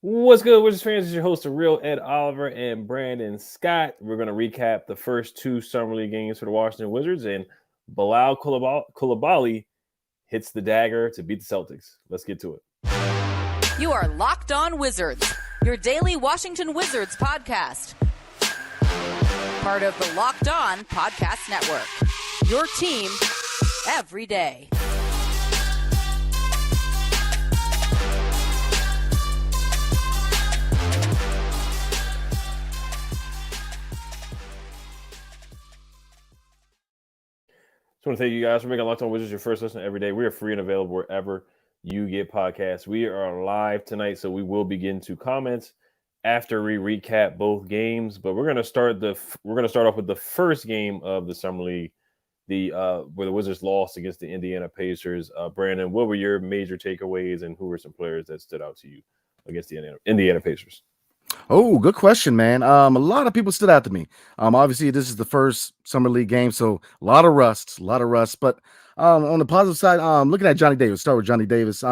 What's good, Wizards fans? It's your host, the real Ed Oliver and Brandon Scott. We're going to recap the first two Summer League games for the Washington Wizards, and Bilal Coulibaly hits the dagger to beat the Celtics. Let's get to it. You are Locked On Wizards, your daily Washington Wizards podcast. Part of the Locked On Podcast Network, your team every day. I want to thank you guys for making Locked On Wizards your first listen every day. We are free and available wherever you get podcasts. We are live tonight, so we will begin to comments after we recap both games. But we're gonna start off with the first game of the Summer League, where the Wizards lost against the Indiana Pacers. Brandon, what were your major takeaways, and who were some players that stood out to you against the Indiana Pacers? Oh, good question, man. A lot of people stood out to me. Obviously, this is the first Summer League game, so a lot of rust. But on the positive side, looking at Johnny Davis, start with Johnny Davis.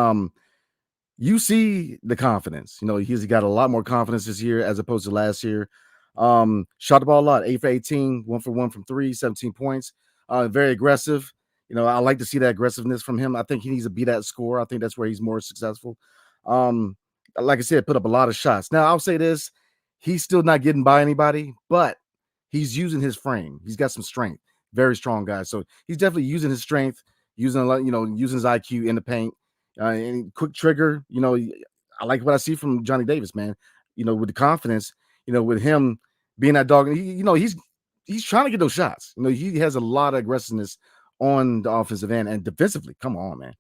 You see the confidence. You know, he's got a lot more confidence this year as opposed to last year. Shot the ball a lot, 8 for 18, 1 for 1 from 3, 17 points. Very aggressive. You know, I like to see that aggressiveness from him. I think he needs to be that scorer. I think that's where he's more successful. Like I said, put up a lot of shots. Now, I'll say this. He's still not getting by anybody, but he's using his frame. He's got some strength. Very strong guy. So he's definitely using his strength, using his IQ in the paint. And quick trigger. You know, I like what I see from Johnny Davis, man. You know, with the confidence, with him being that dog, he's trying to get those shots. You know, he has a lot of aggressiveness on the offensive end and defensively. Come on, man.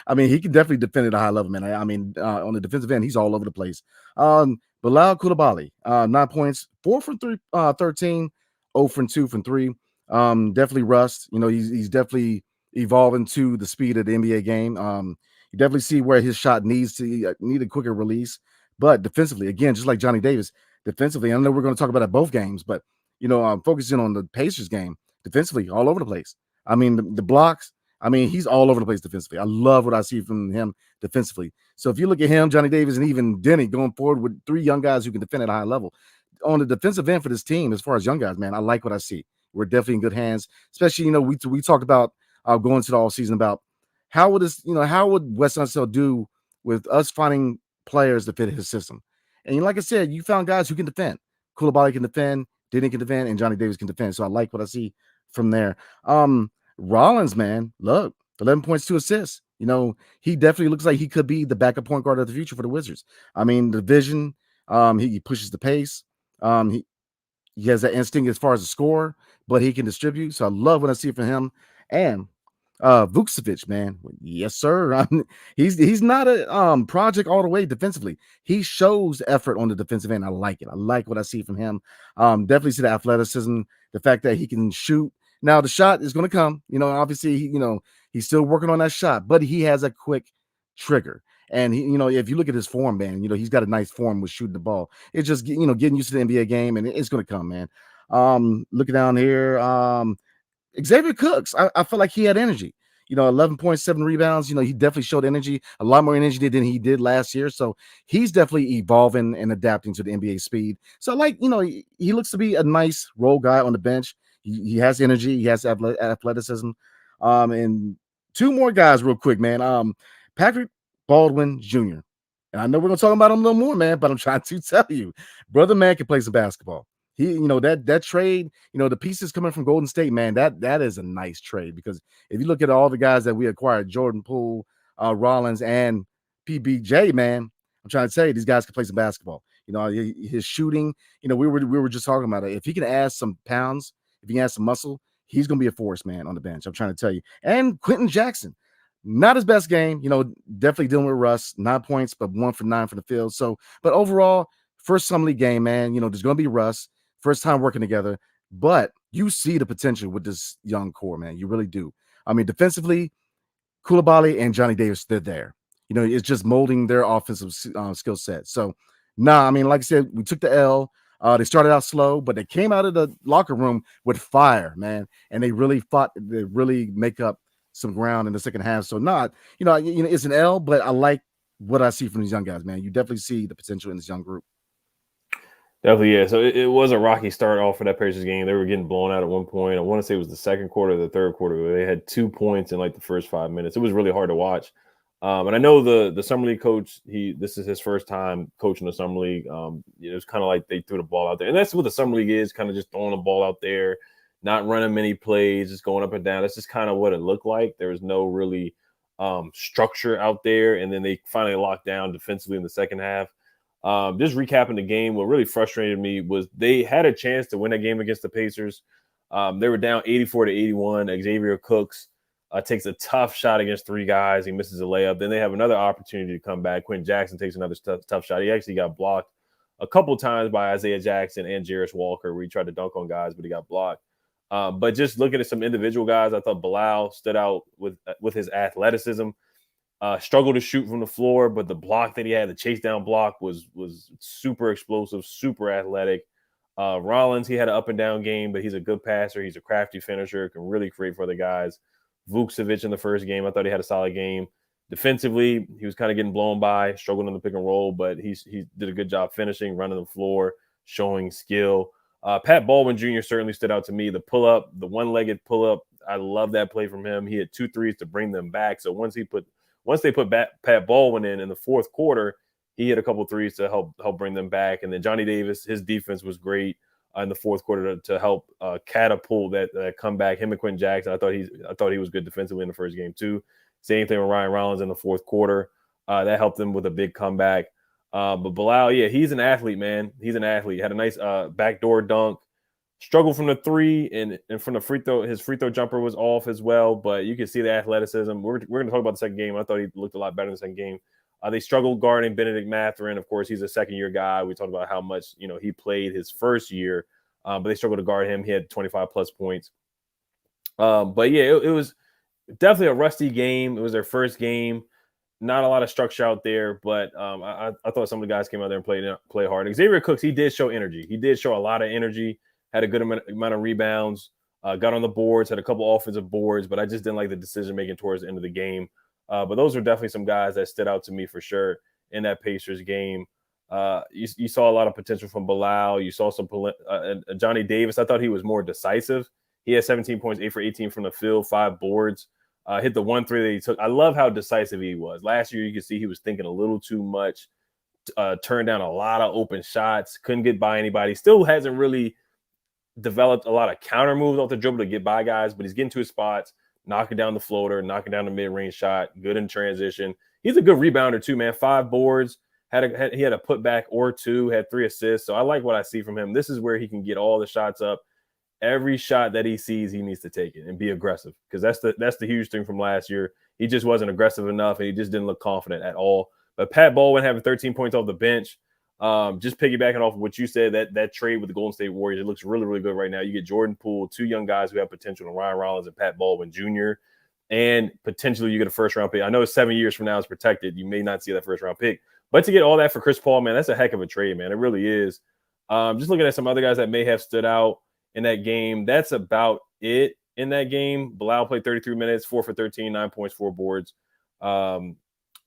I mean, he can definitely defend at a high level, man. On the defensive end, he's all over the place. Bilal Coulibaly, 9 points, 4 from 3, 13, 0 from 2 from 3. Definitely rust. You know, he's definitely evolving to the speed of the NBA game. You definitely see where his shot needs a quicker release. But defensively, again, just like Johnny Davis, defensively, I know we're going to talk about it both games, but focusing on the Pacers game, defensively, all over the place. I mean, the blocks, he's all over the place defensively. I love what I see from him defensively. So if you look at him, Johnny Davis, and even Denny going forward with 3 young guys who can defend at a high level, on the defensive end for this team, as far as young guys, man, I like what I see. We're definitely in good hands, especially, we talked about going to the all season about how would Wes Unseld do with us finding players to fit his system. And like I said, you found guys who can defend. Coulibaly can defend, Denny can defend, and Johnny Davis can defend. So I like what I see from there. Rollins, man, look, 11 points, 2 assists. You know, he definitely looks like he could be the backup point guard of the future for the Wizards. I mean, the vision, he pushes the pace. He has that instinct as far as the score, but he can distribute. So I love what I see from him. And Vucevic, man, yes, sir. He's not a project all the way defensively. He shows effort on the defensive end. I like it. I like what I see from him. Definitely see the athleticism, the fact that he can shoot. Now the shot is going to come. Obviously, he's still working on that shot, but he has a quick trigger. And if you look at his form, man, he's got a nice form with shooting the ball. It's just getting used to the NBA game, and it's going to come, man. Looking down here, Xavier Cooks, I felt like he had energy. 11.7 rebounds. He definitely showed energy, a lot more energy than he did last year. So he's definitely evolving and adapting to the NBA speed. So he looks to be a nice role guy on the bench. He has energy. He has athleticism. And 2 more guys real quick, man. Patrick Baldwin Jr. And I know we're going to talk about him a little more, man, but I'm trying to tell you, brother man can play some basketball. He, that trade, the pieces coming from Golden State, man, that is a nice trade, because if you look at all the guys that we acquired, Jordan Poole, Rollins, and PBJ, man, I'm trying to tell you, these guys can play some basketball. His shooting, we were just talking about it. If he can add some pounds, if he can add some muscle, he's going to be a force, man, on the bench. I'm trying to tell you. And Quentin Jackson, not his best game, definitely dealing with rust, 9 points, but 1 for 9 for the field. So, but overall, first Summer League game, man, there's going to be rust. First time working together, but you see the potential with this young core, man. You really do. I mean, defensively, Coulibaly and Johnny Davis, they're there. It's just molding their offensive skill set. So, like I said, we took the L. They started out slow, but they came out of the locker room with fire, man. And they really fought to really make up some ground in the second half. So it's an L, but I like what I see from these young guys, man. You definitely see the potential in this young group. Definitely, yeah. So it was a rocky start off for that Pacers game. They were getting blown out at one point. I want to say it was the second quarter or the third quarter where they had 2 points in like the first 5 minutes. It was really hard to watch. And I know the summer league coach, this is his first time coaching the summer league. It was kind of like they threw the ball out there. And that's what the summer league is, kind of just throwing the ball out there, not running many plays, just going up and down. That's just kind of what it looked like. There was no really structure out there. And then they finally locked down defensively in the second half. Just recapping the game, what really frustrated me was they had a chance to win that game against the Pacers. They were down 84-81. Xavier Cooks takes a tough shot against 3 guys. He misses a layup. Then they have another opportunity to come back. Quentin Jackson takes another tough shot. He actually got blocked a couple times by Isaiah Jackson and Jarris Walker, where he tried to dunk on guys, but he got blocked. But just looking at some individual guys, I thought Bilal stood out with his athleticism. Struggled to shoot from the floor, but the block that he had, the chase down block, was super explosive, super athletic. Rollins, he had an up and down game, but he's a good passer. He's a crafty finisher, can really create for other guys. Vukcevic in the first game, I thought he had a solid game. Defensively, he was kind of getting blown by, struggling in the pick and roll, but he did a good job finishing, running the floor, showing skill. Pat Baldwin Jr. certainly stood out to me. The pull-up, the one-legged pull-up, I love that play from him. He had 2 threes to bring them back. So once they put Pat Baldwin in the fourth quarter, he hit a couple threes to help bring them back. And then Johnny Davis, his defense was great in the fourth quarter to help catapult that comeback. Him and Quentin Jackson, I thought he was good defensively in the first game too. Same thing with Ryan Rollins in the fourth quarter. That helped them with a big comeback. But Bilal, yeah, he's an athlete, man. He's an athlete. Had a nice backdoor dunk. Struggled from the 3 and from the free throw. His free throw jumper was off as well, but you can see the athleticism. We're going to talk about the second game. I thought he looked a lot better in the second game. They struggled guarding Benedict Mathurin. Of course, he's a second-year guy. We talked about how much he played his first year, but they struggled to guard him. He had 25-plus points. But, yeah, it was definitely a rusty game. It was their first game. Not a lot of structure out there, but I thought some of the guys came out there and played hard. Xavier Cooks, he did show energy. He did show a lot of energy. Had a good amount of rebounds, got on the boards, had a couple offensive boards, but I just didn't like the decision-making towards the end of the game. But those were definitely some guys that stood out to me for sure in that Pacers game. You saw a lot of potential from Bilal. You saw some Johnny Davis. I thought he was more decisive. He had 17 points, 8 for 18 from the field, 5 boards. Hit the 1-3 that he took. I love how decisive he was. Last year, you could see he was thinking a little too much, turned down a lot of open shots, couldn't get by anybody. Still hasn't really developed a lot of counter moves off the dribble to get by guys, but he's getting to his spots, knocking down the floater, knocking down the mid-range shot, good in transition. He's a good rebounder too, man. 5 boards, he had a putback or 2, had 3 assists. So I like what I see from him. This is where he can get all the shots up. Every shot that he sees, he needs to take it and be aggressive, because that's the huge thing from last year. He just wasn't aggressive enough, and he just didn't look confident at all. But Pat Baldwin having 13 points off the bench, just piggybacking off of what you said, that trade with the Golden State Warriors, it looks really, really good right now. You get Jordan Poole, 2 young guys who have potential, Ryan Rollins and Pat Baldwin Jr., and potentially you get a first-round pick. I know 7 years from now is protected. You may not see that first-round pick. But to get all that for Chris Paul, man, that's a heck of a trade, man. It really is. Just looking at some other guys that may have stood out in that game, that's about it in that game. Bilal played 33 minutes, 4 for 13, 9 points, 4 boards. And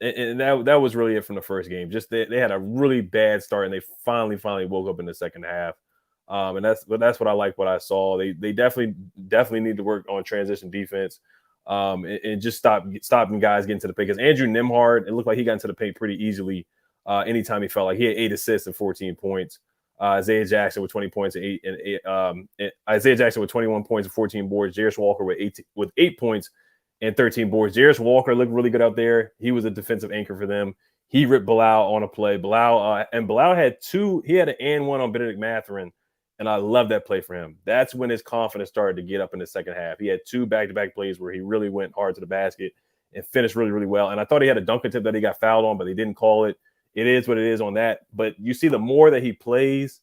that was really it from the first game. Just they had a really bad start, and they finally woke up in the second half. And that's what I like, what I saw. They definitely need to work on transition defense, and just stopping guys getting to the paint. Because Andrew Nembhard, it looked like he got into the paint pretty easily anytime he felt like. He had 8 assists and 14 points. Isaiah Jackson with 20 points and Isaiah Jackson with 21 points and 14 boards. Jarris Walker with 8 points and 13 boards. Jarris Walker looked really good out there. He was a defensive anchor for them. He ripped Bilal on a play. Bilal had 2. He had an and 1 on Benedict Mathurin, and I love that play for him. That's when his confidence started to get up in the second half. He had 2 back-to-back plays where he really went hard to the basket and finished really, really well. And I thought he had a dunk attempt that he got fouled on, but they didn't call it. It is what it is on that. But you see the more that he plays,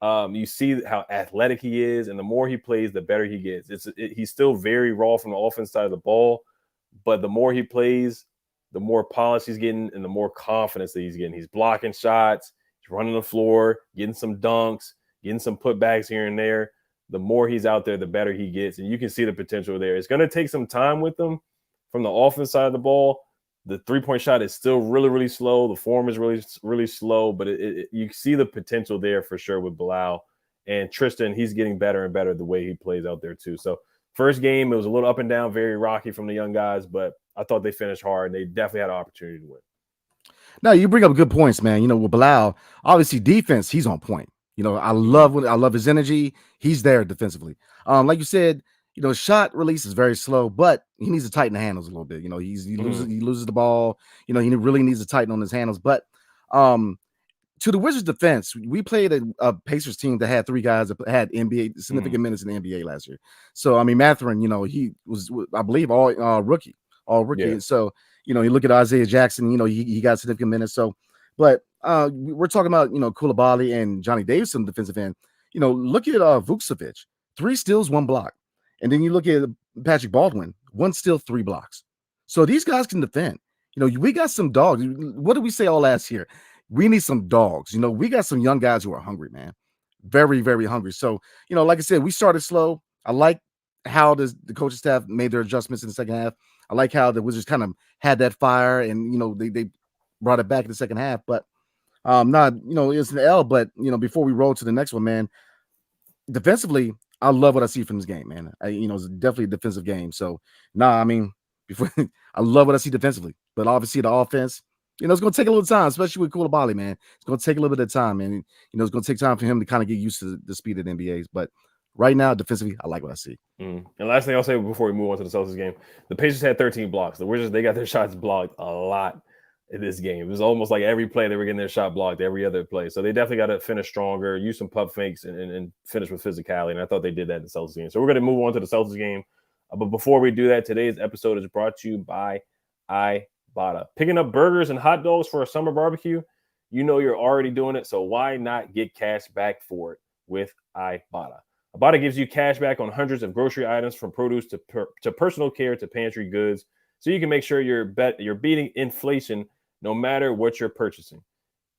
you see how athletic he is, and the more he plays, the better he gets. He's still very raw from the offense side of the ball, but the more he plays, the more polish he's getting and the more confidence that he's getting. He's blocking shots, he's running the floor, getting some dunks, getting some putbacks here and there. The more he's out there, the better he gets, and you can see the potential there. It's going to take some time with him from the offense side of the ball, The 3-point shot is still really, really slow. The form is really, really slow, but you see the potential there for sure with Bilal. And Tristan, he's getting better and better the way he plays out there too. So first game, it was a little up and down, very rocky from the young guys, but I thought they finished hard and they definitely had an opportunity to win. No, you bring up good points, man. With Bilal, obviously defense, he's on point. I love his energy. He's there defensively. Like you said, shot release is very slow, but he needs to tighten the handles a little bit. He loses the ball. He really needs to tighten on his handles. But to the Wizards' defense, we played a Pacers team that had 3 guys that had NBA significant minutes in the NBA last year. So Mathurin, he was, I believe, all rookie. Yeah. So you look at Isaiah Jackson. He got significant minutes. So, but we're talking about Coulibaly and Johnny Davis on the defensive end. Look at Vucevic, 3 steals, 1 block, and then you look at Patrick Baldwin, 1 steal, 3 blocks. So these guys can defend. We got some dogs. What did we say all last year? We need some dogs. We got some young guys who are hungry, man. Very, very hungry. So, like I said, we started slow. I like how the coaching staff made their adjustments in the second half. I like how the Wizards kind of had that fire and, they brought it back in the second half. But not, it's an L. But, before we roll to the next one, man, defensively, I love what I see from this game, man. It's definitely a defensive game. So, before I love what I see defensively. But obviously the offense, it's going to take a little time, especially with Coulibaly, man. It's going to take a little bit of time, and it's going to take time for him to kind of get used to the speed of the NBA. But right now, defensively, I like what I see. And last thing I'll say before we move on to the Celtics game, the Pacers had 13 blocks. The Wizards, they got their shots blocked a lot in this game. It was almost like every play they were getting their shot blocked, every other play. So they definitely got to finish stronger, use some pump fakes, and finish with physicality. And I thought they did that in the Celtics game. So we're going to move on to the Celtics game. But before we do that, today's episode is brought to you by Ibotta. Picking up burgers and hot dogs for a summer barbecue, you're already doing it, so why not get cash back for it with Ibotta? Ibotta gives you cash back on hundreds of grocery items, from produce to personal care to pantry goods, so you can make sure you're beating inflation no matter what you're purchasing.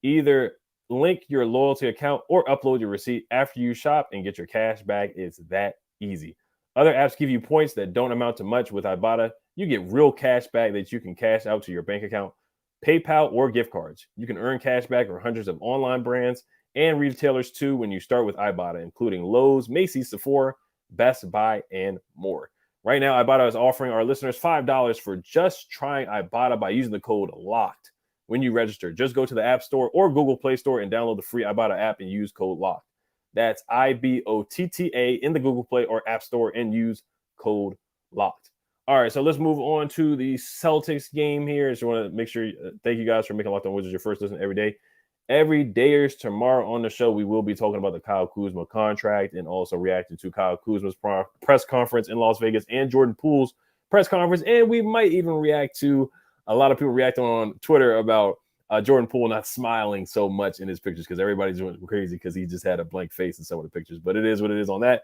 Either link your loyalty account or upload your receipt after you shop and get your cash back. It's that easy. Other apps give you points that don't amount to much. With Ibotta, you get real cash back that you can cash out to your bank account, PayPal, or gift cards. You can earn cash back for hundreds of online brands and retailers too when you start with Ibotta, including Lowe's, Macy's, Sephora, Best Buy, and more. Right now, Ibotta is offering our listeners $5 for just trying Ibotta by using the code LOCKED when you register. Just go to the App Store or Google Play Store and download the free Ibotta app and use code LOCKED. That's IBOTTA in the Google Play or App Store and use code LOCKED. All right, so let's move on to the Celtics game here. Just want to make sure, thank you guys for making Locked On Wizards your first listen every day. Every dayers tomorrow on the show, we will be talking about the Kyle Kuzma contract and also reacting to Kyle Kuzma's press conference in Las Vegas and Jordan Poole's press conference. And we might even react to a lot of people reacting on Twitter about Jordan Poole not smiling so much in his pictures because everybody's doing crazy because he just had a blank face in some of the pictures. But it is what it is on that.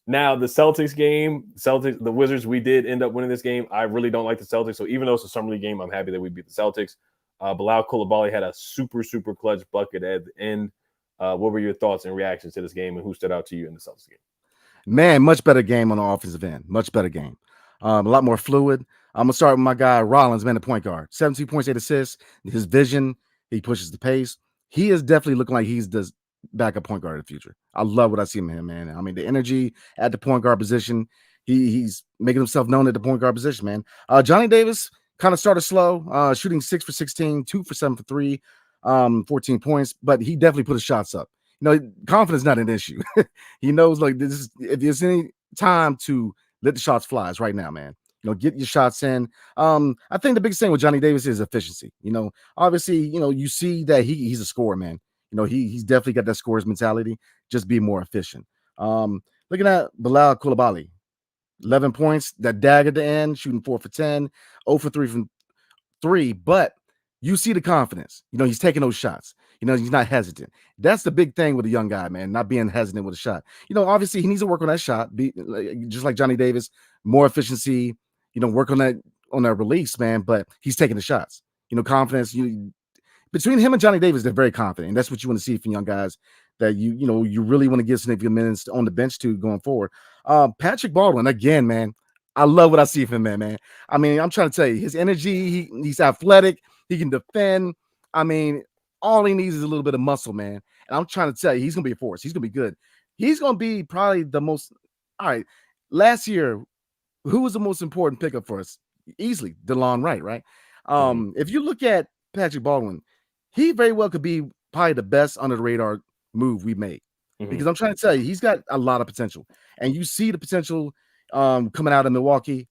Now, the Celtics game, the Wizards, we did end up winning this game. I really don't like the Celtics. So even though it's a summer league game, I'm happy that we beat the Celtics. Bilal Coulibaly had a super, super clutch bucket at the end. What were your thoughts and reactions to this game, and who stood out to you in the Celtics game? Man, much better game on the offensive end. Much better game. A lot more fluid. I'm going to start with my guy, Rollins, man, the point guard. 17 points, 8 assists. His vision, he pushes the pace. He is definitely looking like he's the backup point guard in the future. I love what I see in him, man. I mean, the energy at the point guard position, he's making himself known at the point guard position, man. Johnny Davis kind of started slow, shooting 6 for 16, 2 for 7 for 3, 14 points, but he definitely put his shots up. Confidence not an issue. He knows, like, this is, if there's any time to let the shots fly, it's right now, man. Get your shots in. I think the biggest thing with Johnny Davis is efficiency. Obviously, you see that he's a scorer, man. He's definitely got that scorer's mentality. Just be more efficient. Looking at Bilal Coulibaly, 11 points, that dagger at the end, shooting 4 for 10, 0 for 3 from 3. But you see the confidence. He's taking those shots. He's not hesitant. That's the big thing with a young guy, man, not being hesitant with a shot. Obviously, he needs to work on that shot, just like Johnny Davis, more efficiency, work on that release, man, but he's taking the shots. Confidence. Between him and Johnny Davis, they're very confident. And that's what you want to see from young guys that you really want to give significant minutes on the bench to going forward. Patrick Baldwin, again, man, I love what I see from him, man. I mean, I'm trying to tell you, his energy, he's athletic, he can defend. I mean, all he needs is a little bit of muscle, man. And I'm trying to tell you, he's gonna be a force. He's gonna be good. He's gonna be probably the most. All right, last year, who was the most important pickup for us? Easily, DeLon Wright, right? If you look at Patrick Baldwin, he very well could be probably the best under the radar move we made. Because I'm trying to tell you, he's got a lot of potential, and you see the potential coming out of Milwaukee.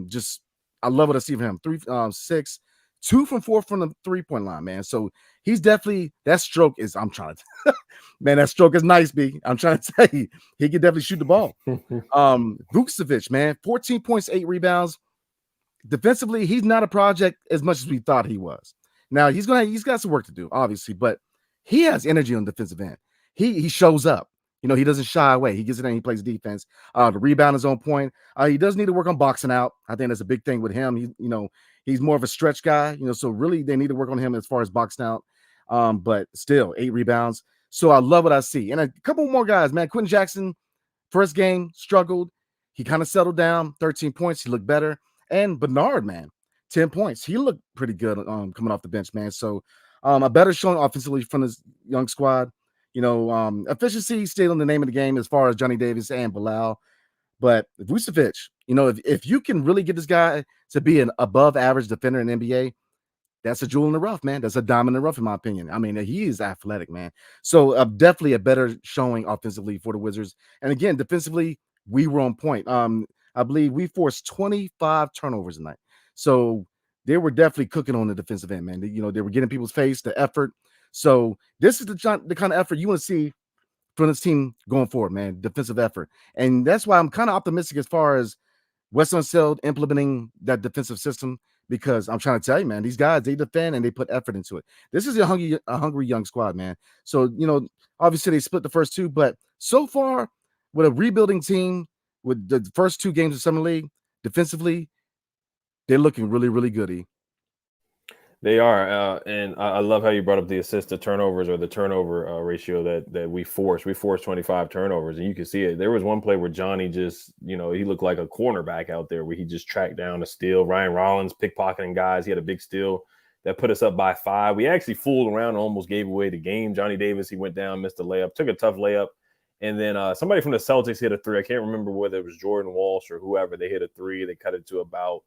Just I love what I see from him. 3-6, 2 from 4 from the 3-point line, man. So he's definitely that stroke is. I'm trying to, man, that stroke is nice, B. I'm trying to tell you, he can definitely shoot the ball. Vucevic, man, 14 points, 8 rebounds. Defensively, he's not a project as much as we thought he was. Now he's got some work to do, obviously, but he has energy on the defensive end. He shows up. You know, he doesn't shy away. He gets it in, he plays defense. The rebound is on point. He does need to work on boxing out. I think that's a big thing with him. He's more of a stretch guy, so really they need to work on him as far as boxing out. But still, 8 rebounds. So I love what I see. And a couple more guys, man. Quentin Jackson, first game, struggled. He kind of settled down, 13 points. He looked better. And Bernard, man, 10 points. He looked pretty good coming off the bench, man. So a better showing offensively from this young squad. Efficiency still in the name of the game as far as Johnny Davis and Bilal. But Vucevic, if you can really get this guy to be an above average defender in the NBA, that's a jewel in the rough, man. That's a diamond in the rough, in my opinion. I mean, he is athletic, man. So definitely a better showing offensively for the Wizards. And again, defensively, we were on point. I believe we forced 25 turnovers tonight. So they were definitely cooking on the defensive end, man. They were getting people's face, the effort. So this is the kind of effort you want to see from this team going forward, man. Defensive effort. And that's why I'm kind of optimistic as far as Wes Unseld implementing that defensive system, because I'm trying to tell you, man, these guys, they defend and they put effort into it. This is a hungry young squad, man. So, obviously they split the first 2, but so far with a rebuilding team, with the first 2 games of Summer League, defensively, they're looking really, really good. They are, and I love how you brought up the assist to turnovers, or the turnover ratio that we forced. We forced 25 turnovers, and you can see it. There was one play where Johnny just, he looked like a cornerback out there, where he just tracked down a steal. Ryan Rollins pickpocketing guys. He had a big steal that put us up by 5. We actually fooled around and almost gave away the game. Johnny Davis, he went down, missed a layup, took a tough layup. And then somebody from the Celtics hit a 3. I can't remember whether it was Jordan Walsh or whoever. They hit a 3. They cut it to about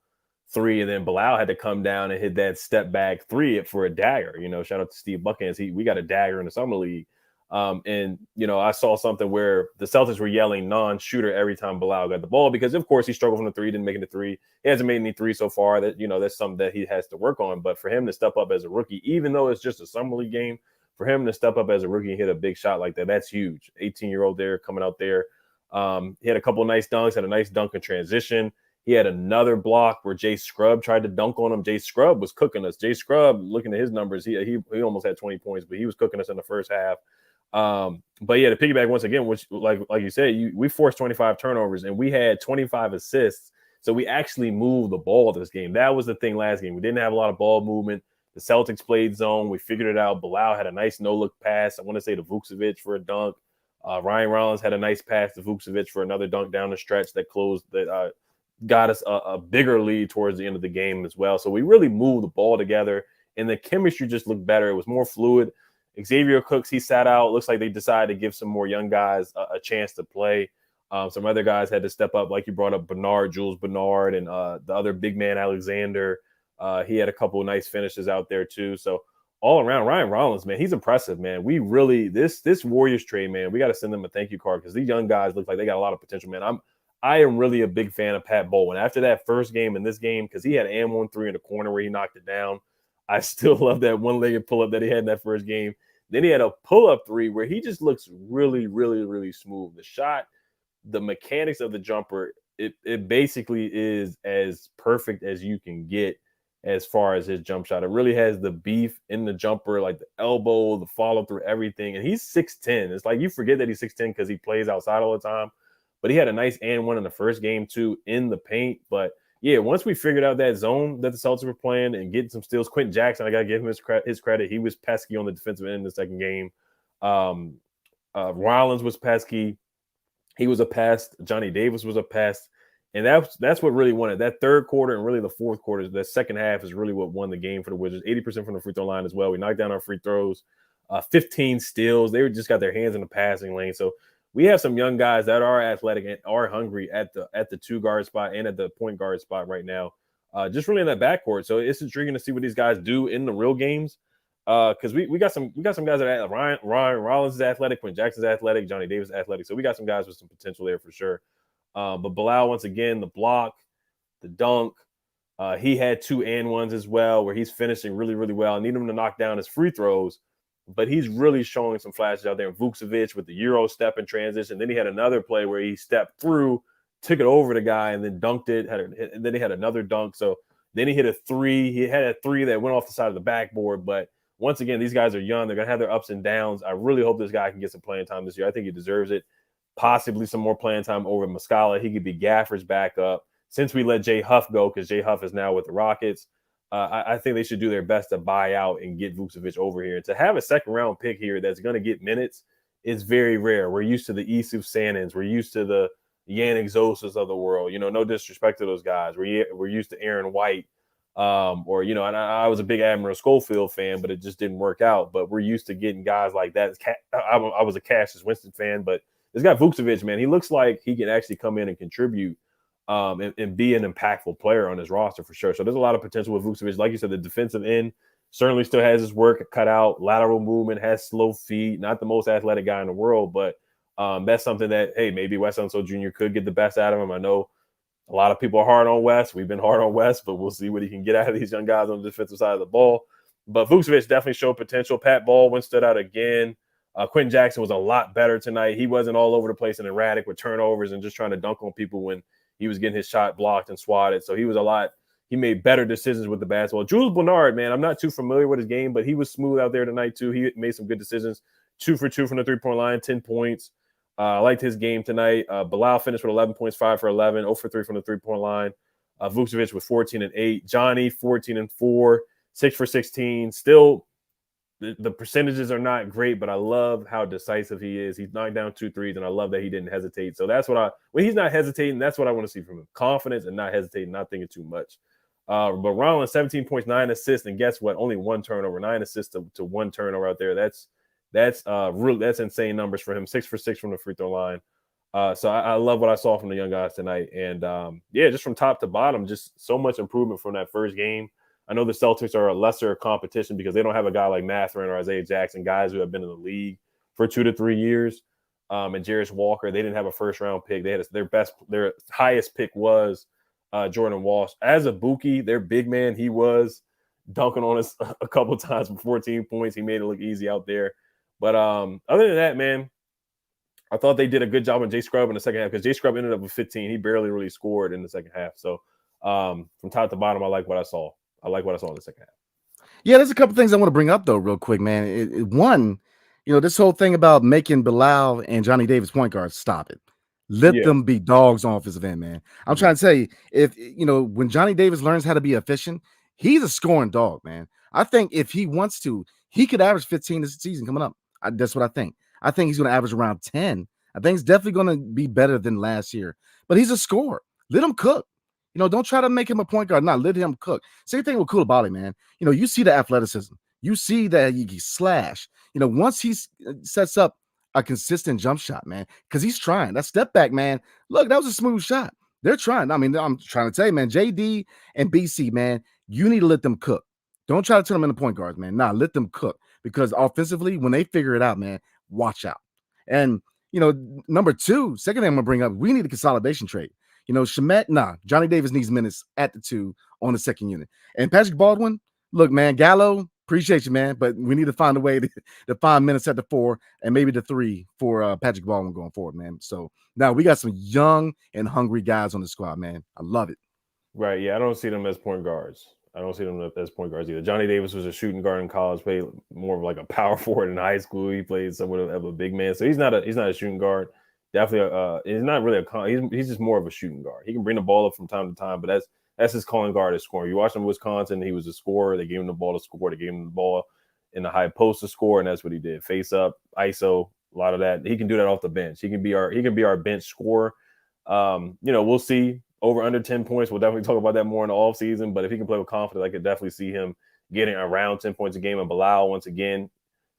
3, and then Bilal had to come down and hit that step back 3 for a dagger. Shout out to Steve Buckhands. We got a dagger in the Summer League. And I saw something where the Celtics were yelling non-shooter every time Bilal got the ball, because of course he struggled from the 3, didn't make it to 3. He hasn't made any 3 so far. That that's something that he has to work on. But for him to step up as a rookie, even though it's just a Summer League game, for him to step up as a rookie and hit a big shot like that, that's huge. 18-year-old there coming out there. He had a couple of nice dunks, had a nice dunk in transition. He had another block where Jay Scrubb tried to dunk on him. Jay Scrubb was cooking us. Jay Scrubb, looking at his numbers, he almost had 20 points, but he was cooking us in the first half. But yeah, to piggyback once again, which like you said, we forced 25 turnovers and we had 25 assists. So we actually moved the ball this game. That was the thing last game. We didn't have a lot of ball movement. The Celtics played zone. We figured it out. Bilal had a nice no-look pass. I want to say to Vucevic for a dunk. Ryan Rollins had a nice pass to Vucevic for another dunk down the stretch that got us a bigger lead towards the end of the game as well. So we really moved the ball together, and the chemistry just looked better. It was more fluid. Xavier Cooks, he sat out. Looks like they decided to give some more young guys a chance to play. Some other guys had to step up, like you brought up Jules Bernard, and the other big man, Alexander. He had a couple of nice finishes out there too. So all around, Ryan Rollins, man, he's impressive, man. We really, this Warriors trade, man, we got to send them a thank you card, because these young guys look like they got a lot of potential, man. I am really a big fan of Pat Baldwin. After that first game and this game, because he had an 1-3 in the corner where he knocked it down. I still love that one-legged pull-up that he had in that first game. Then he had a pull-up 3 where he just looks really, really, really smooth. The shot, the mechanics of the jumper, it basically is as perfect as you can get as far as his jump shot. It really has the beef in the jumper, like the elbow, the follow-through, everything. And he's 6'10". It's like you forget that he's 6'10" because he plays outside all the time. But he had a nice and 1 in the first game, too, in the paint. But, yeah, once we figured out that zone that the Celtics were playing and getting some steals, Quentin Jackson, I got to give him his credit. He was pesky on the defensive end in the second game. Rollins was pesky. He was a pest. Johnny Davis was a pest. And that's what really won it. That third quarter and really the fourth quarter, the second half is really what won the game for the Wizards. 80% from the free throw line as well. We knocked down our free throws, 15 steals. They just got their hands in the passing lane. So we have some young guys that are athletic and are hungry at the 2 guard spot and at the point guard spot right now. Just really in that backcourt. So it's intriguing to see what these guys do in the real games. Because we got some guys that are Ryan Rollins is athletic, Quinn Jackson's athletic, Johnny Davis is athletic. So we got some guys with some potential there for sure. But Bilal, once again, the block, the dunk, he had 2 and 1s as well, where he's finishing really, really well. I need him to knock down his free throws, but he's really showing some flashes out there. Vucevic with the Euro step in transition. Then he had another play where he stepped through, took it over the guy, and then dunked it. And then he had another dunk. So then he hit a 3. He had a 3 that went off the side of the backboard, but once again, these guys are young. They're going to have their ups and downs. I really hope this guy can get some playing time this year. I think he deserves it. Possibly some more playing time over Muscala. He could be Gafford's backup. Since we let Jay Huff go, because Jay Huff is now with the Rockets, I think they should do their best to buy out and get Vucevic over here. And to have a second-round pick here that's going to get minutes is very rare. We're used to the Isuf Sannons. We're used to the Yannick Zosas of the world. No disrespect to those guys. We're used to Aaron White. And I was a big Admiral Schofield fan, but it just didn't work out. But we're used to getting guys like that. I was a Cassius Winston fan, but this guy Vucevic, man, he looks like he can actually come in and contribute and be an impactful player on his roster for sure. So there's a lot of potential with Vucevic. Like you said, the defensive end certainly still has his work cut out. Lateral movement, has slow feet, not the most athletic guy in the world, but that's something that, hey, maybe Wes Unseld Jr. could get the best out of him. I know a lot of people are hard on Wes. We've been hard on Wes, but we'll see what he can get out of these young guys on the defensive side of the ball. But Vucevic definitely showed potential. Pat Baldwin stood out again. Quentin Jackson was a lot better tonight. He wasn't all over the place and erratic with turnovers and just trying to dunk on people when he was getting his shot blocked and swatted. So he made better decisions with the basketball. Jules Bernard, man, I'm not too familiar with his game, but he was smooth out there tonight too. He made some good decisions. 2 for 2 from the 3-point line, 10 points. I liked his game tonight. Bilal finished with 11 points, 5 for 11, 0 for 3 from the 3-point line. Vucevic with 14 and 8. Johnny, 14 and 4, 6 for 16. Still, the percentages are not great, but I love how decisive he is. He's knocked down 2 threes, and I love that he didn't hesitate. So that's when he's not hesitating, that's what I want to see from him. Confidence and not hesitating, not thinking too much. But Rollins, 17 points, 9 assists, and guess what? Only 1 turnover, 9 assists to 1 turnover out there. That's insane numbers for him. 6 for 6 from the free throw line. So I love what I saw from the young guys tonight. And just from top to bottom, just so much improvement from that first game. I know the Celtics are a lesser competition because they don't have a guy like Mathurin or Isaiah Jackson, guys who have been in the league for 2 to 3 years. And Jarris Walker, they didn't have a first round pick. They had their highest pick was Jordan Walsh. As a Buki, their big man, he was dunking on us a couple times for 14 points. He made it look easy out there. But other than that, man, I thought they did a good job on Jay Scrubb in the second half because Jay Scrubb ended up with 15. He barely really scored in the second half. So from top to bottom, I like what I saw. I like what I saw in the second half. Yeah, there's a couple things I want to bring up, though, real quick, man. One, this whole thing about making Bilal and Johnny Davis point guards, stop it. Let them be dogs on offensive end, man. I'm trying to tell you, if when Johnny Davis learns how to be efficient, he's a scoring dog, man. I think if he wants to, he could average 15 this season coming up. That's what I think. I think he's going to average around 10. I think he's definitely going to be better than last year. But he's a scorer. Let him cook. Don't try to make him a point guard. No, let him cook. Same thing with Coulibaly, man. You see the athleticism. You see that he slash. Once he sets up a consistent jump shot, man, because he's trying. That step back, man. Look, that was a smooth shot. They're trying. I mean, I'm trying to tell you, man, JD and BC, man, you need to let them cook. Don't try to turn them into point guards, man. Nah, let them cook. Because offensively, when they figure it out, man, watch out. And, number 2, second thing I'm going to bring up, we need a consolidation trade. Shamet, Johnny Davis needs minutes at the 2 on the second unit. And Patrick Baldwin, look, man, Gallo, appreciate you, man, but we need to find a way to find minutes at the 4 and maybe the 3 for Patrick Baldwin going forward, man. So now we got some young and hungry guys on the squad, man. I love it. Right, yeah, I don't see them as point guards. I don't see them as point guards either. Johnny Davis was a shooting guard in college, played more of like a power forward in high school. He played somewhat of a big man, so he's not a shooting guard. Definitely, he's not really he's just more of a shooting guard. He can bring the ball up from time to time, but that's his calling guard is scoring. You watch him in Wisconsin, he was a scorer. They gave him the ball to score. They gave him the ball in the high post to score, and that's what he did. Face up, ISO, a lot of that. He can do that off the bench. He can be our bench scorer. We'll see. over under 10 points. We'll definitely talk about that more in the offseason. But if he can play with confidence, I could definitely see him getting around 10 points a game. And Bilal, once again,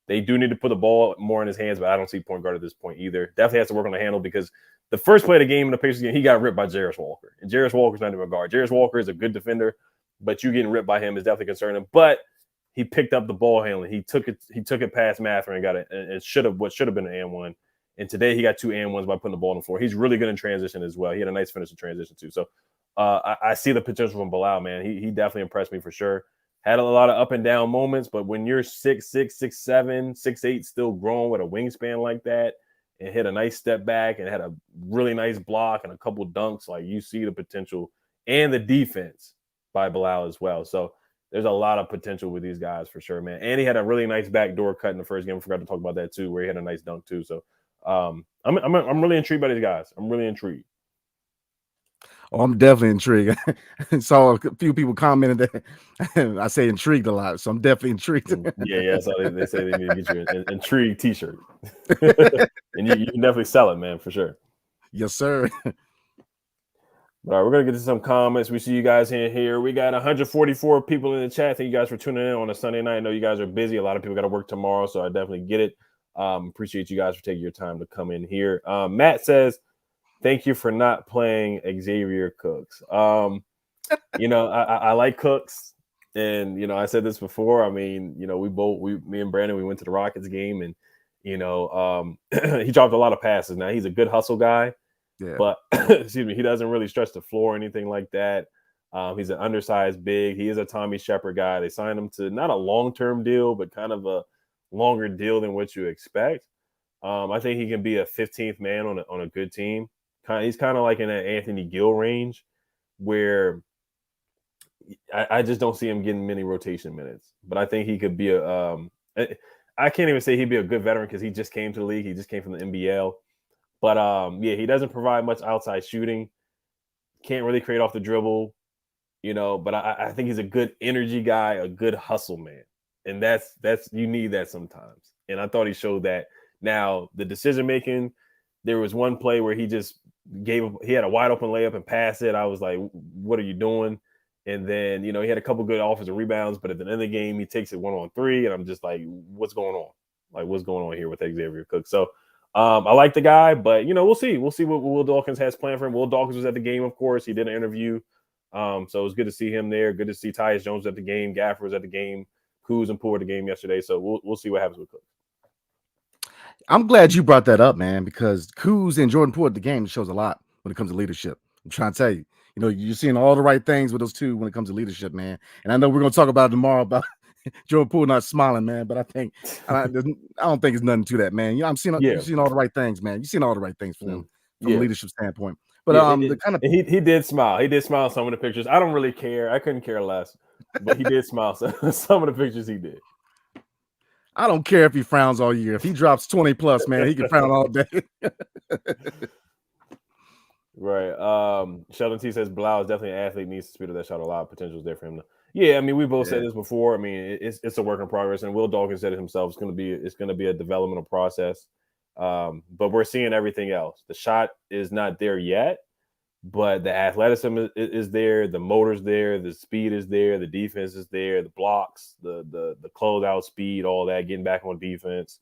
they do need to put the ball more in his hands, but I don't see point guard at this point either. Definitely has to work on the handle because the first play of the game in the Pacers game, he got ripped by Jarris Walker. And Jarris Walker's not even a guard. Jarris Walker is a good defender, but you getting ripped by him is definitely concerning. But he picked up the ball handling. He took it past Mather and got it. And it should have been an and one. And today he got 2 and ones by putting the ball on the floor. He's really good in transition as well. He had a nice finish in transition too. So I see the potential from Bilal, man. He definitely impressed me for sure. Had a lot of up and down moments, but when you're 6'6", 6'7", 6'8", still growing with a wingspan like that and hit a nice step back and had a really nice block and a couple dunks, like you see the potential and the defense by Bilal as well. So there's a lot of potential with these guys for sure, man. And he had a really nice backdoor cut in the first game. I forgot to talk about that too, where he had a nice dunk too. So I'm really intrigued by these guys. I'm really intrigued. Oh, I'm definitely intrigued. Saw a few people commented that I say intrigued a lot, so I'm definitely intrigued. Yeah. So they say they need to get you an intrigued T-shirt, and you can definitely sell it, man, for sure. Yes, sir. All right, we're gonna get to some comments. We see you guys in here. We got 144 people in the chat. Thank you guys for tuning in on a Sunday night. I know you guys are busy. A lot of people got to work tomorrow, so I definitely get it. Appreciate you guys for taking your time to come in here. Matt says, thank you for not playing Xavier Cooks. I like Cooks, and I said this before. I mean, me and Brandon, we went to the Rockets game, and he dropped a lot of passes. Now he's a good hustle guy, but excuse me, he doesn't really stretch the floor or anything like that. He's an undersized big. He is a Tommy Shepard guy. They signed him to not a long-term deal, but kind of a longer deal than what you expect. I think he can be a 15th man on a good team. He's kind of like in that Anthony Gill range where I just don't see him getting many rotation minutes. But I think he could be I can't even say he'd be a good veteran because he just came to the league. He just came from the NBL. But, he doesn't provide much outside shooting. Can't really create off the dribble, But I think he's a good energy guy, a good hustle man. And that's you need that sometimes. And I thought he showed that. Now, the decision-making, there was one play where he just he had a wide open layup and passed it. I was like, what are you doing? And then, he had a couple good offensive rebounds, but at the end of the game, he takes it 1-on-3. And I'm just like, what's going on? Like, what's going on here with Xavier Cook? So I like the guy, but, we'll see. We'll see what Will Dawkins has planned for him. Will Dawkins was at the game, of course. He did an interview. So it was good to see him there. Good to see Tyus Jones at the game. Gaffer was at the game. Kuz and Poole at the game yesterday. So we'll see what happens with Cook. I'm glad you brought that up, man, because Kuz and Jordan Poole at the game shows a lot when it comes to leadership. I'm trying to tell you, you're seeing all the right things with those two when it comes to leadership, man. And I know we're going to talk about it tomorrow about Jordan Poole not smiling, man, but I don't think it's nothing to that, man. You've seen all the right things, man. You've seen all the right things for them from a leadership standpoint. But he did smile. He did smile some of the pictures. I don't really care. I couldn't care less, but he did smile some of the pictures he did. I don't care if he frowns all year. If he drops 20 plus, man, he can frown all day. Right. Sheldon T says Bilal is definitely an athlete, needs to speed of that shot. A lot of potential is there for him. Yeah, I mean, we both said this before. I mean, it's a work in progress, and Will Dawkins said it himself. It's going to be a developmental process. But we're seeing everything else. The shot is not there yet, but the athleticism is there, the motor's there, the speed is there, the defense is there, the blocks, the closeout speed, all that, getting back on defense,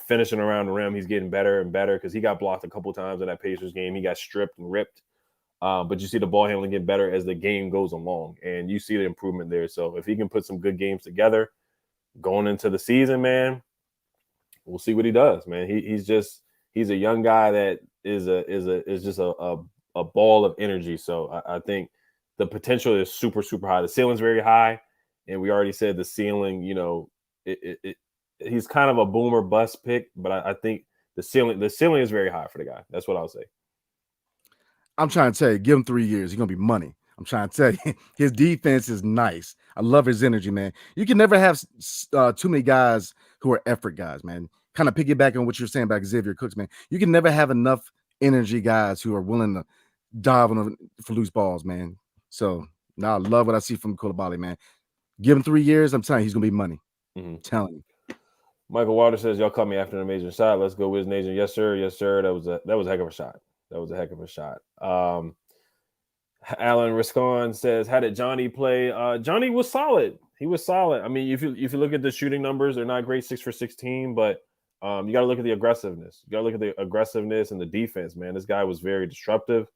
finishing around the rim. He's getting better and better because he got blocked a couple times in that Pacers game. He got stripped and ripped. But you see the ball handling get better as the game goes along, and you see the improvement there. So if he can put some good games together going into the season, man, we'll see what he does, man. He's a young guy that is just a ball of energy. So I think the potential is super, super high. The ceiling's very high, and we already said the ceiling, he's kind of a boomer bust pick, but I think the ceiling is very high for the guy. That's what I'll say. I'm trying to tell you, give him 3 years. He's going to be money. I'm trying to tell you, his defense is nice. I love his energy, man. You can never have too many guys who are effort guys, man. Kind of piggyback on what you're saying about Xavier Cooks, man. You can never have enough energy guys who are willing to dive on for loose balls, man. So now I love what I see from Coulibaly, man. Give him 3 years. I'm telling you, he's going to be money. I'm telling you. Michael Waters says, y'all caught me after an amazing shot. Let's go, Wiz Nation. Yes, sir. Yes, sir. That was a heck of a shot. That was a heck of a shot. Alan Riscon says, "How did Johnny play?" Johnny was solid. He was solid. I mean, if you look at the shooting numbers, they're not great, 6 for 16, but you got to look at the aggressiveness. You got to look at the aggressiveness and the defense. Man, this guy was very disruptive,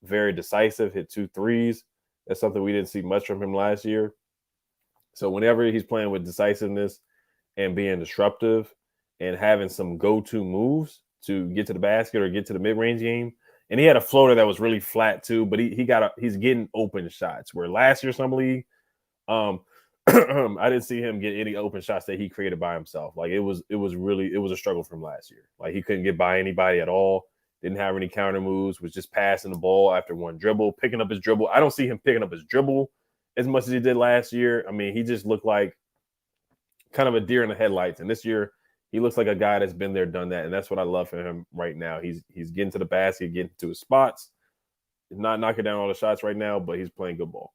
very decisive. Hit 2 threes. That's something we didn't see much from him last year. So whenever he's playing with decisiveness and being disruptive and having some go-to moves to get to the basket or get to the mid-range game. And he had a floater that was really flat too, but he's getting open shots. Where last year, Summer League, I didn't see him get any open shots that he created by himself. Like it was a struggle from last year. Like he couldn't get by anybody at all. Didn't have any counter moves. Was just passing the ball after one dribble, picking up his dribble. I don't see him picking up his dribble as much as he did last year. I mean, he just looked like kind of a deer in the headlights. And this year, he looks like a guy that's been there, done that, and that's what I love for him right now. He's getting to the basket, getting to his spots. He's not knocking down all the shots right now, but he's playing good ball.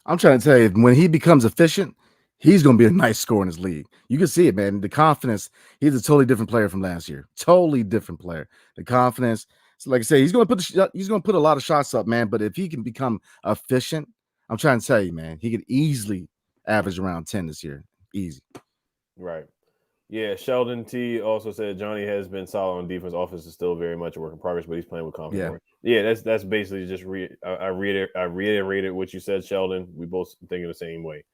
I'm trying to tell you, when he becomes efficient, he's going to be a nice scorer in this league. You can see it, man. The confidence, he's a totally different player from last year. Totally different player. The confidence. So like I say, he's going to put a lot of shots up, man. But if he can become efficient, I'm trying to tell you, man, he could easily average around 10 this year. Easy. Right. Yeah, Sheldon T also said Johnny has been solid on defense. Offense is still very much a work in progress, but he's playing with confidence. Yeah, that's basically just I reiterated what you said, Sheldon. We both thinking the same way.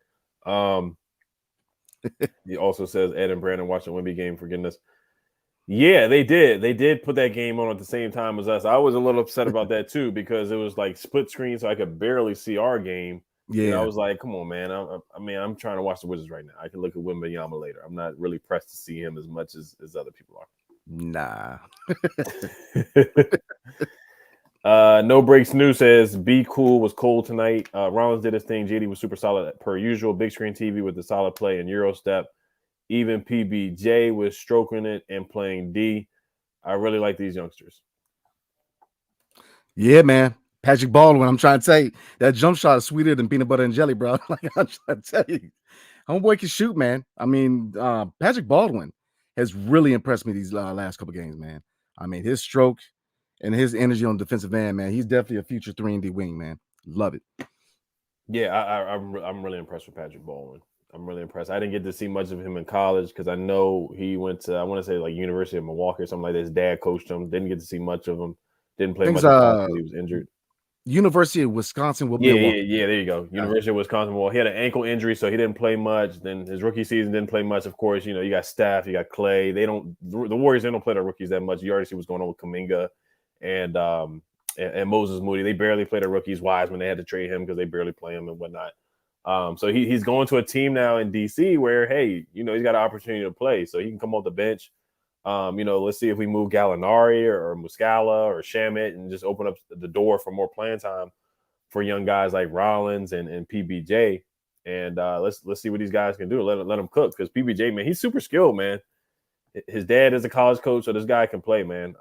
He also says Ed and Brandon watched the Wemby game for goodness. Yeah, they did. They did put that game on at the same time as us. I was a little upset about that too because it was like split screen, so I could barely see our game. Yeah, and I was like, "Come on, man! I'm trying to watch the Wizards right now. I can look at Wembanyama later. I'm not really pressed to see him as much as other people are." Nah. No Breaks New says, "Be cool was cold tonight. Rollins did his thing. JD was super solid per usual. Big screen TV with the solid play and Euro step. Even PBJ was stroking it and playing D. I really like these youngsters." Yeah, man. Patrick Baldwin, I'm trying to tell you, that jump shot is sweeter than peanut butter and jelly, bro. Like I'm trying to tell you, homeboy can shoot, man. I mean, Patrick Baldwin has really impressed me these last couple games, man. I mean, his stroke and his energy on defensive end, man. He's definitely a future 3-and-D wing, man. Love it. Yeah, I'm really impressed with Patrick Baldwin. I'm really impressed. I didn't get to see much of him in college because I know he went to, I want to say like University of Milwaukee or something like that. His dad coached him. Didn't get to see much of him. Didn't play much in college because he was injured. University of Wisconsin. Yeah. There you go. University of Wisconsin. Well, he had an ankle injury, so he didn't play much. Then his rookie season didn't play much. Of course, you got Steph, you got Clay. The Warriors, they don't play their rookies that much. You already see what's going on with Kuminga and Moses Moody. They barely play their rookies. Wiseman, they had to trade him because they barely play him and whatnot. So he's going to a team now in DC where, hey, he's got an opportunity to play, so he can come off the bench. Let's see if we move Gallinari or Muscala or Shamet and just open up the door for more playing time for young guys like Rollins and PBJ. And let's see what these guys can do. Let them cook because PBJ, man, he's super skilled, man. His dad is a college coach, so this guy can play, man.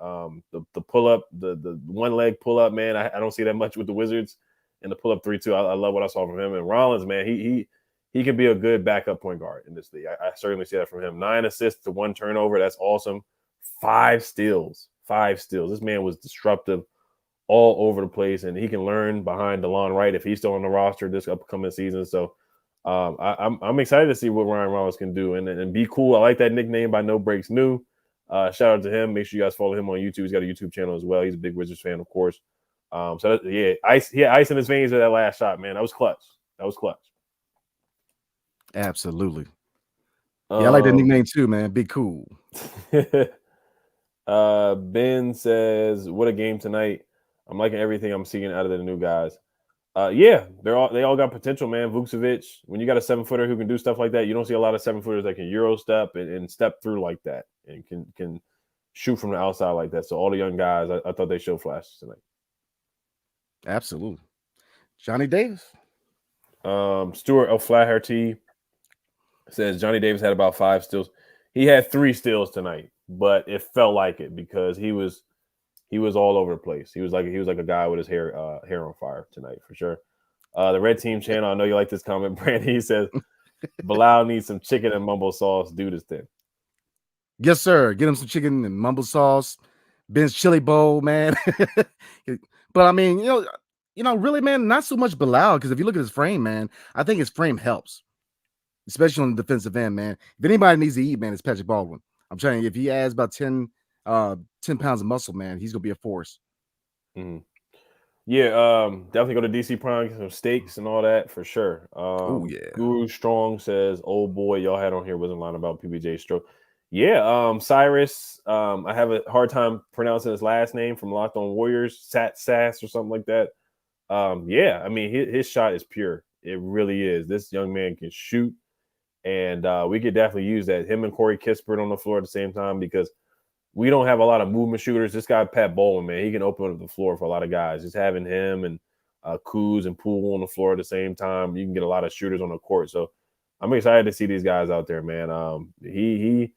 The pull up, the one leg pull up, man. I don't see that much with the Wizards, and the pull up 3-2. I love what I saw from him. And Rollins, man, he can be a good backup point guard in this league. I certainly see that from him. 9 assists to 1 turnover. That's awesome. 5 steals. This man was disruptive all over the place, and he can learn behind DeLon Wright if he's still on the roster this upcoming season. So I'm excited to see what Ryan Rollins can do and be cool. I like that nickname by No Breaks New. Shout out to him. Make sure you guys follow him on YouTube. He's got a YouTube channel as well. He's a big Wizards fan, of course. Ice in his veins with that last shot, man. That was clutch. Absolutely. Yeah, I like that nickname too, man. Be cool. Ben says, "What a game tonight. I'm liking everything I'm seeing out of the new guys." Yeah, they all got potential, man. Vucevic, when you got a 7-footer who can do stuff like that, you don't see a lot of 7-footers that can Euro step and step through like that and can shoot from the outside like that. So all the young guys, I thought they showed flashes tonight. Absolutely. Johnny Davis. Stuart O'Flaherty says Johnny Davis had about 5 steals. He had 3 steals tonight, but it felt like it because he was all over the place. He was like a guy with his hair on fire tonight for sure. The Red Team channel, I know you like this comment, Brandon. He says Bilal needs some chicken and mumbo sauce. Do this thing. Yes, sir. Get him some chicken and mumbo sauce. Ben's chili bowl, man. But I mean, really, man, not so much Bilal, because if you look at his frame, man, I think his frame helps, especially on the defensive end, man. If anybody needs to eat, man, it's Patrick Baldwin. I'm telling you, if he adds about 10 pounds of muscle, man, he's gonna be a force. Mm-hmm. Yeah, definitely go to DC Prime, get some steaks and all that for sure. Oh yeah. Guru Strong says, "Oh boy, y'all had on here wasn't lying about PBJ stroke." Yeah, Cyrus. I have a hard time pronouncing his last name from Locked On Warriors, Sass or something like that. Yeah, I mean his shot is pure. It really is. This young man can shoot, and we could definitely use that. Him and Corey Kispert on the floor at the same time because we don't have a lot of movement shooters. This guy, Pat Baldwin, man, he can open up the floor for a lot of guys. Just having him and Kuz and Poole on the floor at the same time, you can get a lot of shooters on the court. So I'm excited to see these guys out there, man. He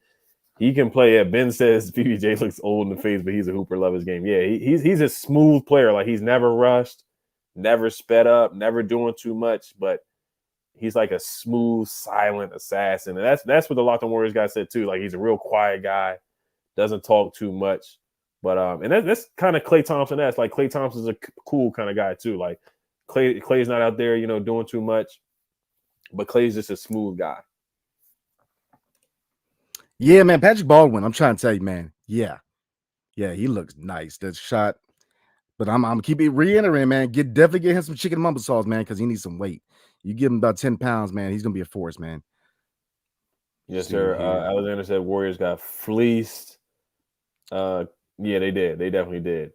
can play. Yeah, Ben says PBJ looks old in the face, but he's a hooper. Love his game. Yeah, he's a smooth player. Like he's never rushed, never sped up, never doing too much, but he's like a smooth, silent assassin. And that's what the Locked On Warriors guy said too. Like he's a real quiet guy. Doesn't talk too much, but and that's kind of Klay Thompson. That's like Klay Thompson's a cool kind of guy too. Like Klay's not out there, doing too much, but Klay's just a smooth guy. Yeah, man, Patrick Baldwin. I'm trying to tell you, man. Yeah, he looks nice. That shot, but I'm keep it reiterating, man. Definitely get him some chicken mumble sauce, man, because he needs some weight. You give him about 10 pounds, man. He's gonna be a force, man. Yes, sir. Alexander said Warriors got fleeced. Yeah, they did. They definitely did.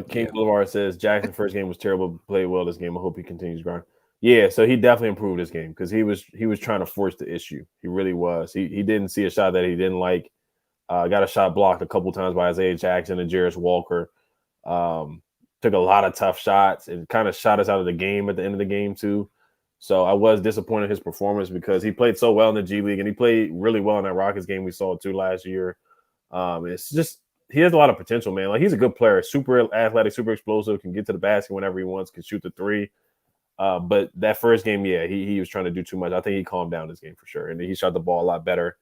King Boulevard says Jackson's first game was terrible, played well this game. I hope he continues growing. Yeah, so he definitely improved this game because he was trying to force the issue. He really was. He didn't see a shot that he didn't like. Got a shot blocked a couple times by Isaiah Jackson and Jarris Walker. Took a lot of tough shots and kind of shot us out of the game at the end of the game too. So I was disappointed in his performance because he played so well in the G League and he played really well in that Rockets game we saw too last year. It's just he has a lot of potential, man. Like he's a good player, super athletic, super explosive, can get to the basket whenever he wants, can shoot the three. But that first game, yeah, he was trying to do too much. I think he calmed down this game for sure, and he shot the ball a lot better.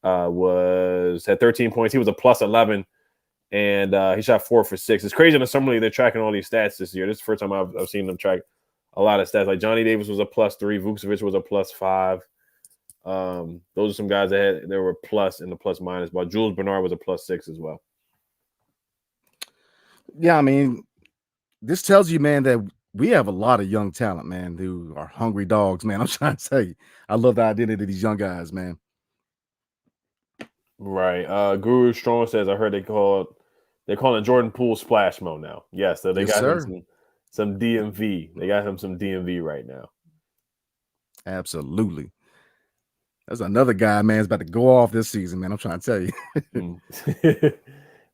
Had 13 points. He was a plus 11, and he shot 4 for 6. It's crazy in the summer league they're tracking all these stats this year. This is the first time I've seen them track a lot of stats. Like Johnny Davis was a plus 3, Vucevic was a plus 5. Those are some guys that were plus in the plus minus, but Jules Bernard was a plus 6 as well. Yeah, I mean, this tells you, man, that we have a lot of young talent, man, who are hungry dogs, man. I'm trying to tell you, I love the identity of these young guys, man. Right. Guru Strong says, I heard they're calling Jordan Poole splash mode now. Yes, so they got him some DMV. They got him some DMV right now. Absolutely. That's another guy, man, is about to go off this season, man. I'm trying to tell you.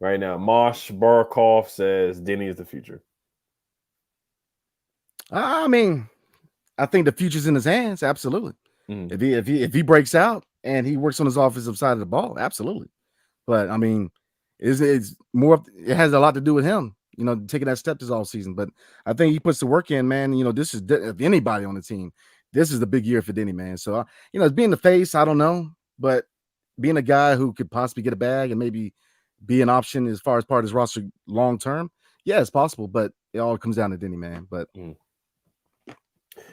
Right now, Mosh Barkov says Denny is the future. I mean, I think the future's in his hands. Absolutely. Mm-hmm. If he breaks out and he works on his offensive side of the ball, absolutely. But I mean, it's more. It has a lot to do with him, taking that step this all season. But I think he puts the work in, man. This is if anybody on the team, this is the big year for Denny, man. So being the face, I don't know, but being a guy who could possibly get a bag and maybe be an option as far as part of his roster long term, yeah, it's possible. But it all comes down to Denny, man. But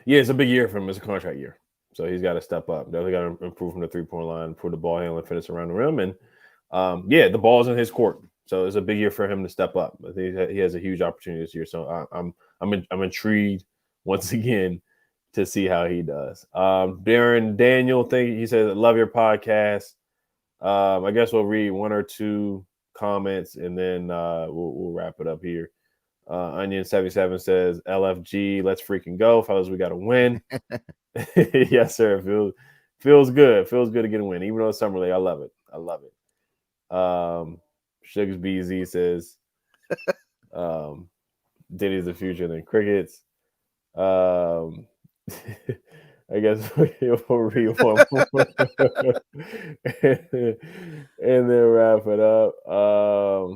yeah, it's a big year for him. It's a contract year. So he's got to step up. Definitely got to improve from the three-point line, improve the ball handling, finish around the rim. And, the ball's in his court. So it's a big year for him to step up. I think he has a huge opportunity this year. So I'm intrigued once again to see how he does. Darren Daniel, he says, love your podcast. I guess we'll read one or two comments and then we'll wrap it up here. Onion77 says, LFG, let's freaking go. Fellas, we got to win. Yes, sir. Feels good. Feels good to get a win. Even though it's summer league, I love it. Suggs BZ says, Diddy's the future, then crickets. I guess we'll read one more and then wrap it up.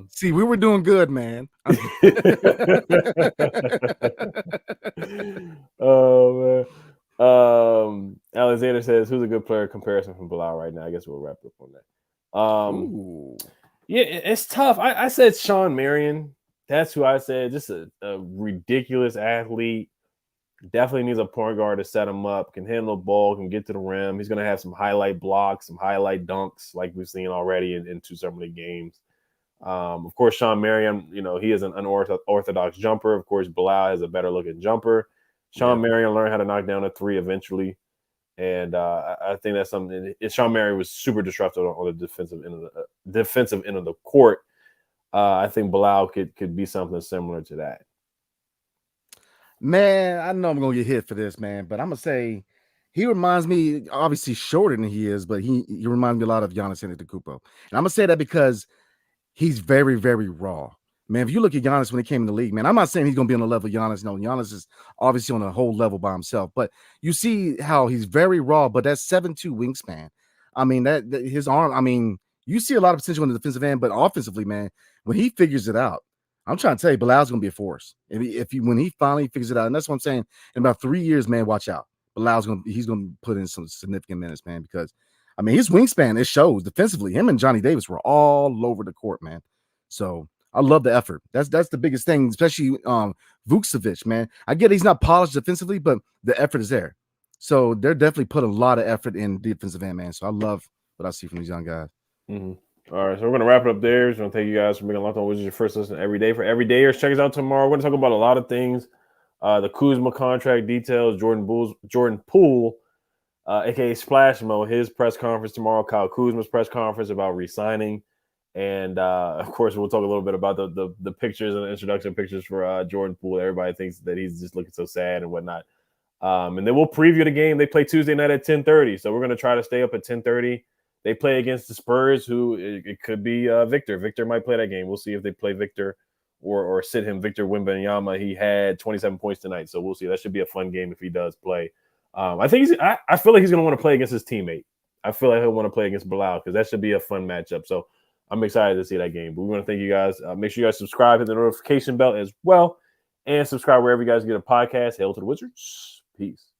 See, we were doing good, man. Oh man. Alexander says, who's a good player comparison from Bilal right now? I guess we'll wrap up on that. Yeah, it's tough. I said Sean Marion That's who I said. Just a ridiculous athlete. Definitely needs a point guard to set him up. Can handle the ball. Can get to the rim. He's going to have some highlight blocks, some highlight dunks, like we've seen already in 2 summer league games. Of course, Sean Marion, he is an unorthodox jumper. Of course, Bilal has a better looking jumper. Sean Marion learned how to knock down a 3 eventually. And I think that's something. Sean Marion was super disruptive on the defensive end of the court. I think Bilal could be something similar to that. Man, I know I'm gonna get hit for this, man, but I'm gonna say he reminds me, obviously shorter than he is, but he reminds me a lot of Giannis Antetokounmpo. And I'm gonna say that because he's very, very raw. Man, if you look at Giannis when he came in the league, man, I'm not saying he's going to be on the level of Giannis. No, Giannis is obviously on a whole level by himself. But you see how he's very raw, but that's 7'2" wingspan. I mean, that his arm, I mean, you see a lot of potential on the defensive end, but offensively, man, when he figures it out, I'm trying to tell you, Bilal's going to be a force. When he finally figures it out, and that's what I'm saying, in about 3 years, man, watch out. He's going to put in some significant minutes, man, because I mean, his wingspan, it shows defensively. Him and Johnny Davis were all over the court, man. So I love the effort. That's the biggest thing, especially Vucevic, man. I get he's not polished defensively, but the effort is there. So they're definitely put a lot of effort in defensive end, man. So I love what I see from these young guys. Mm-hmm. All right, so we're going to wrap it up there. Just want to thank you guys for being Locked On Wizards, your first listen every day. For everydayers, check us out tomorrow. We're going to talk about a lot of things. The Kuzma contract details, Jordan Poole, a.k.a. Splash Mo, his press conference tomorrow, Kyle Kuzma's press conference about re-signing. And, of course, we'll talk a little bit about the pictures and the introduction pictures for Jordan Poole. Everybody thinks that he's just looking so sad and whatnot. And then we'll preview the game. They play Tuesday night at 10:30, so we're going to try to stay up at 10:30. They play against the Spurs, who it could be Victor. Victor might play that game. We'll see if they play Victor or sit him, Victor Wembanyama. He had 27 points tonight, so we'll see. That should be a fun game if he does play. I think I feel like he's going to want to play against his teammate. I feel like he'll want to play against Bilal because that should be a fun matchup. So I'm excited to see that game. But we want to thank you guys. Make sure you guys subscribe, hit the notification bell as well, and subscribe wherever you guys get a podcast. Hail to the Wizards. Peace.